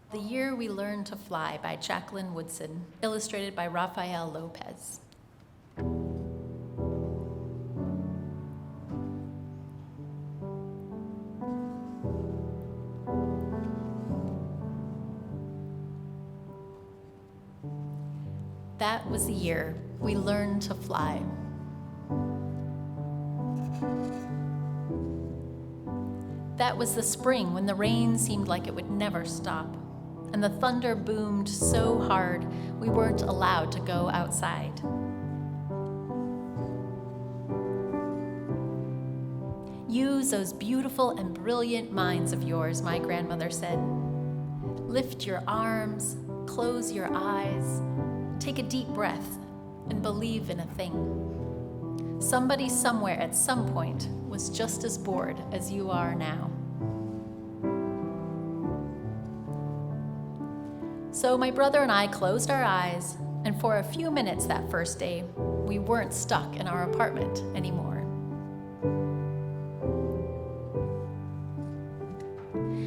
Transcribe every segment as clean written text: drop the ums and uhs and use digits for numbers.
The Year We Learned to Fly by Jacqueline Woodson, illustrated by Rafael Lopez. That was the year we learned to fly. That was the spring when the rain seemed like it would never stop, and the thunder boomed so hard we weren't allowed to go outside. Use those beautiful and brilliant minds of yours, my grandmother said. Lift your arms, close your eyes, take a deep breath, and believe in a thing. Somebody somewhere at some point was just as bored as you are now. So my brother and I closed our eyes, and for a few minutes that first day, we weren't stuck in our apartment anymore.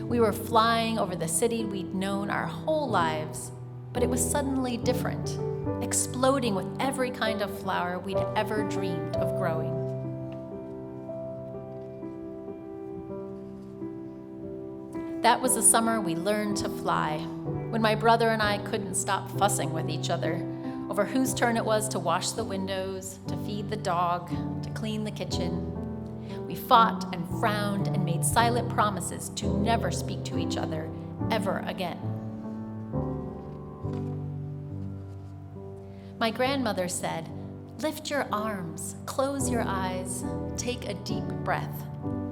We were flying over the city we'd known our whole lives, but it was suddenly different, exploding with every kind of flower we'd ever dreamed of growing. That was the summer we learned to fly, when my brother and I couldn't stop fussing with each other over whose turn it was to wash the windows, to feed the dog, to clean the kitchen. We fought and frowned and made silent promises to never speak to each other ever again. My grandmother said, "Lift your arms, close your eyes, take a deep breath,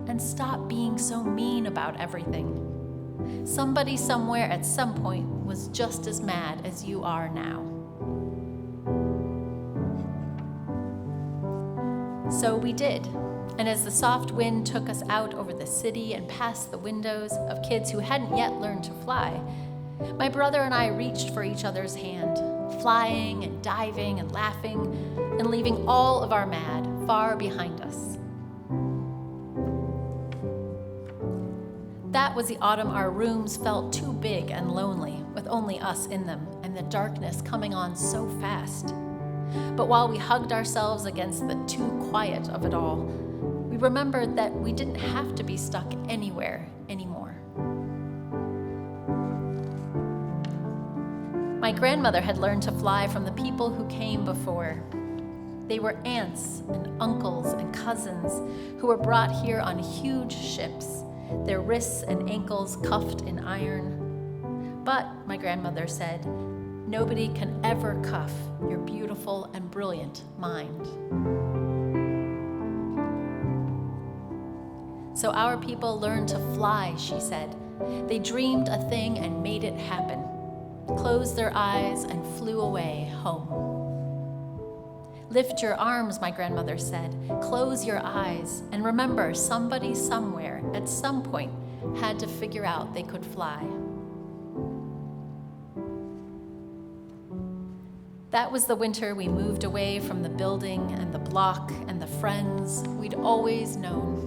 and stop being so mean about everything. Somebody somewhere at some point was just as mad as you are now." So we did, and as the soft wind took us out over the city and past the windows of kids who hadn't yet learned to fly, my brother and I reached for each other's hand, flying and diving and laughing and leaving all of our mad far behind us. That was the autumn our rooms felt too big and lonely, with only us in them, and the darkness coming on so fast. But while we hugged ourselves against the too quiet of it all, we remembered that we didn't have to be stuck anywhere anymore. My grandmother had learned to fly from the people who came before. They were aunts and uncles and cousins who were brought here on huge ships, their wrists and ankles cuffed in iron. But, my grandmother said, nobody can ever cuff your beautiful and brilliant mind. So our people learned to fly, she said. They dreamed a thing and made it happen, closed their eyes and flew away home. Lift your arms, my grandmother said. Close your eyes, and remember, somebody somewhere at some point had to figure out they could fly. That was the winter we moved away from the building and the block and the friends we'd always known,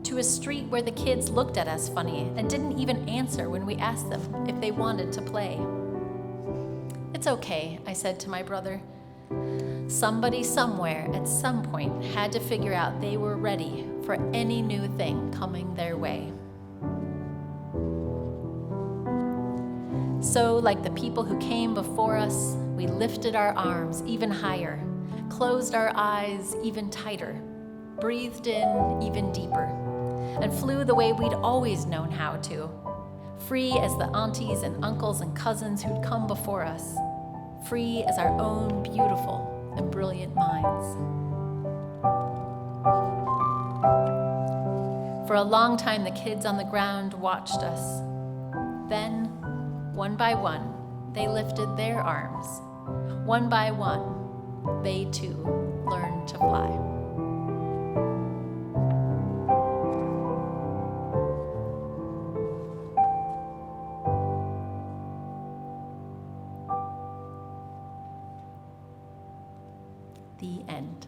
to a street where the kids looked at us funny and didn't even answer when we asked them if they wanted to play. "It's okay," I said to my brother. Somebody somewhere at some point had to figure out they were ready for any new thing coming their way. So, like the people who came before us, we lifted our arms even higher, closed our eyes even tighter, breathed in even deeper, and flew the way we'd always known how to, free as the aunties and uncles and cousins who'd come before us, free as our own beautiful and brilliant minds. For a long time, the kids on the ground watched us. Then, one by one, they lifted their arms. One by one, they too learned to fly. The end.